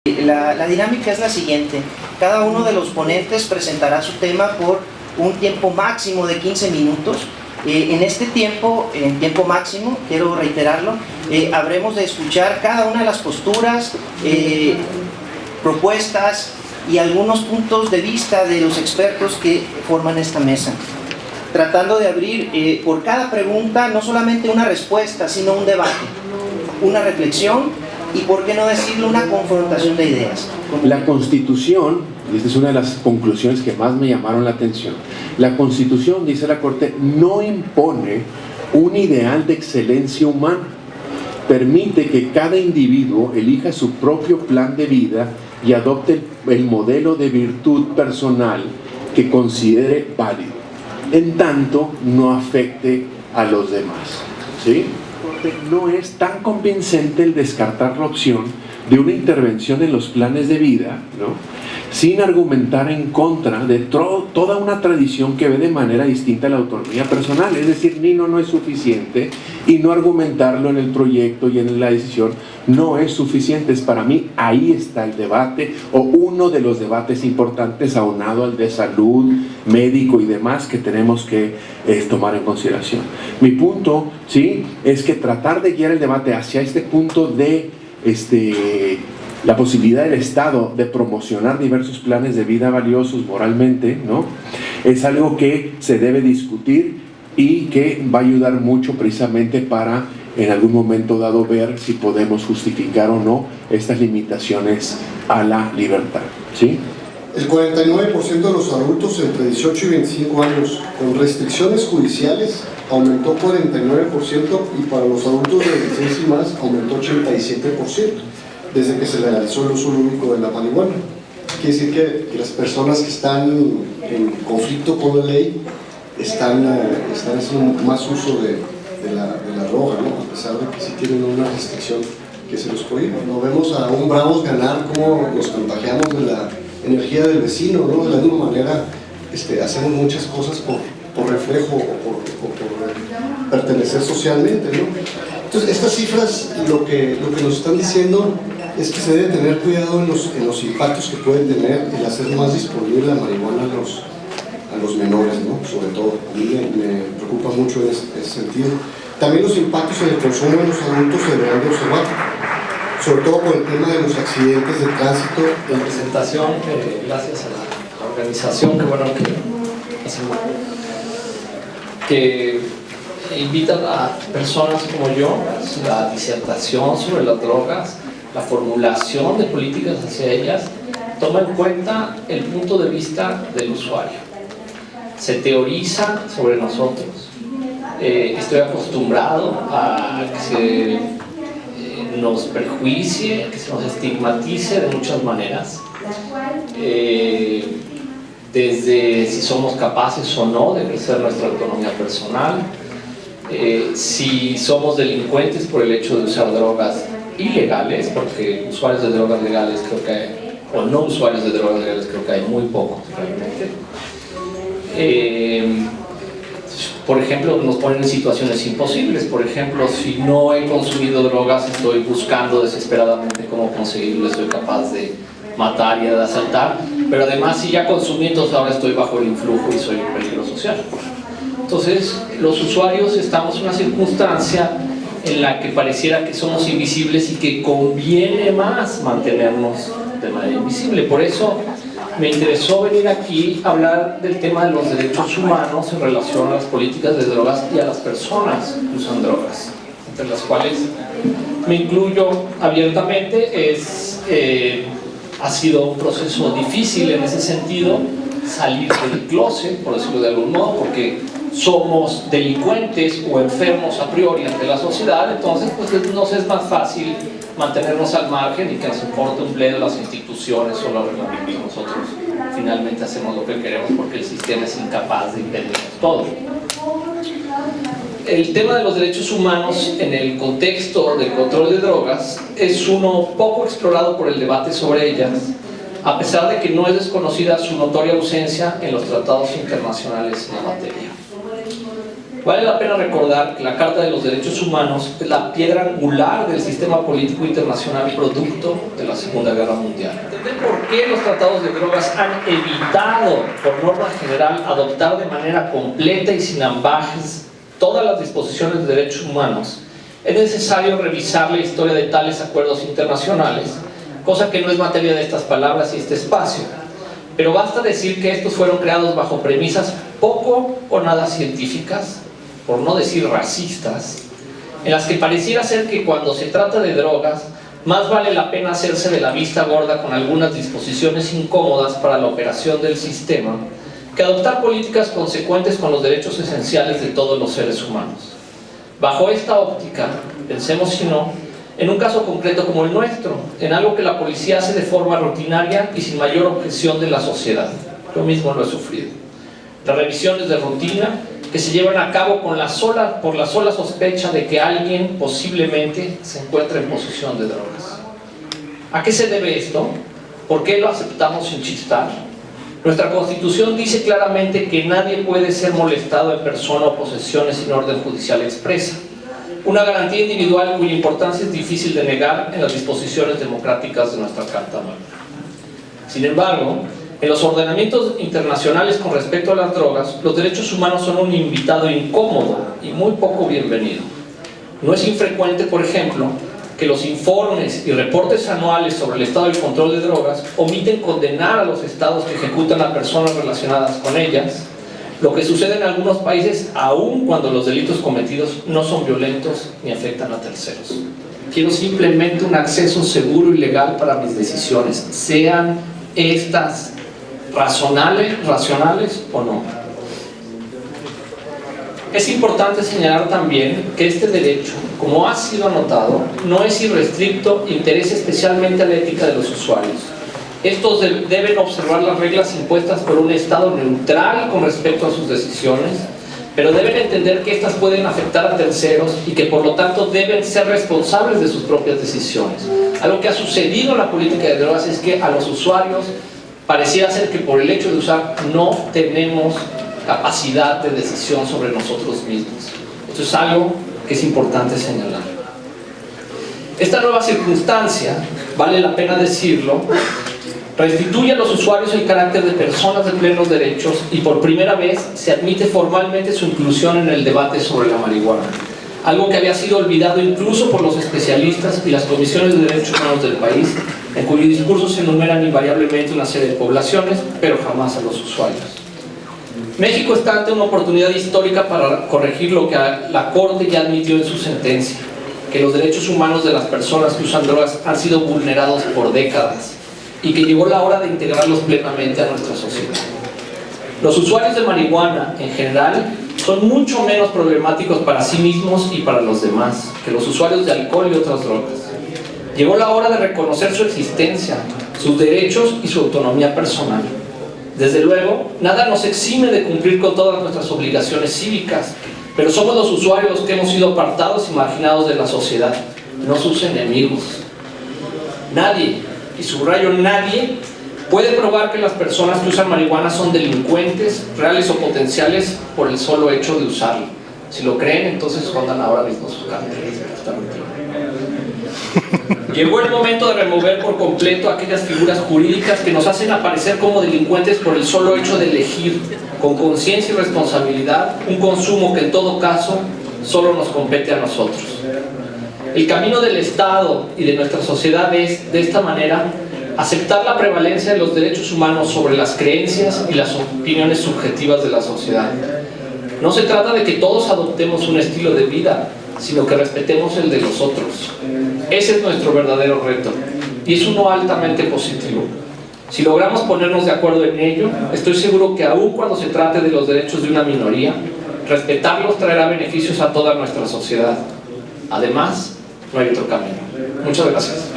La dinámica es la siguiente: cada uno de los ponentes presentará su tema por un tiempo máximo de 15 minutos. En este tiempo, máximo, quiero reiterarlo, habremos de escuchar cada una de las posturas, propuestas y algunos puntos de vista de los expertos que forman esta mesa, tratando de abrir por cada pregunta no solamente una respuesta, sino un debate, una reflexión y, por qué no decirlo, una confrontación de ideas. La Constitución, y esta es una de las conclusiones que más me llamaron la atención, la Constitución, dice la Corte, no impone un ideal de excelencia humana, permite que cada individuo elija su propio plan de vida y adopte el modelo de virtud personal que considere válido, en tanto no afecte a los demás, ¿sí? Porque no es tan convincente el descartar la opción de una intervención en los planes de vida, ¿no?, sin argumentar en contra de toda una tradición que ve de manera distinta la autonomía personal. Es decir, no es suficiente, y no argumentarlo en el proyecto y en la decisión no es suficiente. Para mí ahí está el debate, o uno de los debates importantes, aunado al de salud, médico y demás, que tenemos que tomar en consideración. Mi punto, ¿sí?, es que tratar de guiar el debate hacia este punto de la posibilidad del Estado de promocionar diversos planes de vida valiosos moralmente, ¿no?, es algo que se debe discutir y que va a ayudar mucho precisamente para en algún momento dado ver si podemos justificar o no estas limitaciones a la libertad, ¿sí? El 49% de los adultos entre 18 y 25 años con restricciones judiciales aumentó 49%, y para los adultos de 16 y más aumentó 87%. Desde que se legalizó el uso lúdico de la marihuana. Quiere decir que las personas que están en conflicto con la ley están haciendo más uso de la droga, ¿no?, a pesar de que sí tienen una restricción que se los prohíbe. No vemos a un bravos ganar cómo nos contagiamos de la energía del vecino, ¿no? De la misma manera hacemos muchas cosas por reflejo o por pertenecer socialmente, ¿no? Entonces, estas cifras lo que nos están diciendo es que se debe tener cuidado en los impactos que pueden tener el hacer más disponible la marihuana a los menores, ¿no?, sobre todo. A mí me preocupa mucho en ese sentido. También los impactos en el consumo de los adultos se deberán de observar, sobre todo por el tema de los accidentes de tránsito. La presentación, gracias a la organización, que bueno que invita a personas como yo, la disertación sobre las drogas, la formulación de políticas hacia ellas, toma en cuenta el punto de vista del usuario. Se teoriza sobre nosotros. Estoy acostumbrado a que se nos perjuicie, que se nos estigmatice de muchas maneras, desde si somos capaces o no de ejercer nuestra autonomía personal, si somos delincuentes por el hecho de usar drogas ilegales, porque usuarios de drogas legales creo que hay, o no usuarios de drogas legales creo que hay muy pocos realmente. Por ejemplo, nos ponen en situaciones imposibles. Por ejemplo, si no he consumido drogas, estoy buscando desesperadamente cómo conseguirlo, soy capaz de matar y de asaltar, pero además si ya consumí, entonces ahora estoy bajo el influjo y soy un peligro social. Entonces, los usuarios estamos en una circunstancia en la que pareciera que somos invisibles y que conviene más mantenernos de manera invisible. Por eso me interesó venir aquí a hablar del tema de los derechos humanos en relación a las políticas de drogas y a las personas que usan drogas, entre las cuales me incluyo abiertamente. Ha sido un proceso difícil en ese sentido, salir del closet, por decirlo de algún modo, porque somos delincuentes o enfermos a priori ante la sociedad. Entonces pues nos es más fácil mantenernos al margen y que nos importe un bledo las instituciones o los reglamentos. Nosotros finalmente hacemos lo que queremos porque el sistema es incapaz de impedirnos todo. El tema de los derechos humanos en el contexto del control de drogas es uno poco explorado por el debate sobre ellas, a pesar de que no es desconocida su notoria ausencia en los tratados internacionales en la materia. Vale la pena recordar que la Carta de los Derechos Humanos es la piedra angular del sistema político internacional producto de la Segunda Guerra Mundial. Entender por qué los tratados de drogas han evitado, por norma general, adoptar de manera completa y sin ambajes todas las disposiciones de derechos humanos, es necesario revisar la historia de tales acuerdos internacionales, cosa que no es materia de estas palabras y este espacio. Pero basta decir que estos fueron creados bajo premisas poco o nada científicas, por no decir racistas, en las que pareciera ser que cuando se trata de drogas, más vale la pena hacerse de la vista gorda con algunas disposiciones incómodas para la operación del sistema, que adoptar políticas consecuentes con los derechos esenciales de todos los seres humanos. Bajo esta óptica, pensemos si no, en un caso concreto como el nuestro, en algo que la policía hace de forma rutinaria y sin mayor objeción de la sociedad. Yo mismo lo he sufrido. Las revisiones de rutina que se llevan a cabo por la sola sospecha de que alguien posiblemente se encuentra en posesión de drogas. ¿A qué se debe esto? ¿Por qué lo aceptamos sin chistar? Nuestra Constitución dice claramente que nadie puede ser molestado en persona o posesiones sin orden judicial expresa. Una garantía individual cuya importancia es difícil de negar en las disposiciones democráticas de nuestra Carta Magna. Sin embargo, en los ordenamientos internacionales con respecto a las drogas, los derechos humanos son un invitado incómodo y muy poco bienvenido. No es infrecuente, por ejemplo, que los informes y reportes anuales sobre el estado y control de drogas omiten condenar a los estados que ejecutan a personas relacionadas con ellas, lo que sucede en algunos países aun cuando los delitos cometidos no son violentos ni afectan a terceros. Quiero simplemente un acceso seguro y legal para mis decisiones, sean estas racionales o no. Es importante señalar también que este derecho, como ha sido anotado, no es irrestricto e interesa especialmente a la ética de los usuarios. Estos deben observar las reglas impuestas por un Estado neutral con respecto a sus decisiones, pero deben entender que estas pueden afectar a terceros y que por lo tanto deben ser responsables de sus propias decisiones. Algo que ha sucedido en la política de drogas es que a los usuarios pareciera ser que por el hecho de usar no tenemos capacidad de decisión sobre nosotros mismos. Esto es algo que es importante señalar. Esta nueva circunstancia, vale la pena decirlo, restituye a los usuarios el carácter de personas de plenos derechos y por primera vez se admite formalmente su inclusión en el debate sobre la marihuana. Algo que había sido olvidado incluso por los especialistas y las comisiones de derechos humanos del país, en cuyo discurso se enumeran invariablemente una serie de poblaciones, pero jamás a los usuarios. México está ante una oportunidad histórica para corregir lo que la Corte ya admitió en su sentencia, que los derechos humanos de las personas que usan drogas han sido vulnerados por décadas y que llegó la hora de integrarlos plenamente a nuestra sociedad. Los usuarios de marihuana, en general, son mucho menos problemáticos para sí mismos y para los demás que los usuarios de alcohol y otras drogas. Llegó la hora de reconocer su existencia, sus derechos y su autonomía personal. Desde luego, nada nos exime de cumplir con todas nuestras obligaciones cívicas, pero somos los usuarios los que hemos sido apartados y marginados de la sociedad, no sus enemigos. Nadie, y subrayo nadie, puede probar que las personas que usan marihuana son delincuentes, reales o potenciales, por el solo hecho de usarlo. Si lo creen, entonces escondan ahora mismo sus carteras. Llegó el momento de remover por completo aquellas figuras jurídicas que nos hacen aparecer como delincuentes por el solo hecho de elegir, con conciencia y responsabilidad, un consumo que en todo caso solo nos compete a nosotros. El camino del Estado y de nuestra sociedad es, de esta manera, aceptar la prevalencia de los derechos humanos sobre las creencias y las opiniones subjetivas de la sociedad. No se trata de que todos adoptemos un estilo de vida, sino que respetemos el de los otros. Ese es nuestro verdadero reto, y es uno altamente positivo. Si logramos ponernos de acuerdo en ello, estoy seguro que aun cuando se trate de los derechos de una minoría, respetarlos traerá beneficios a toda nuestra sociedad. Además, no hay otro camino. Muchas gracias.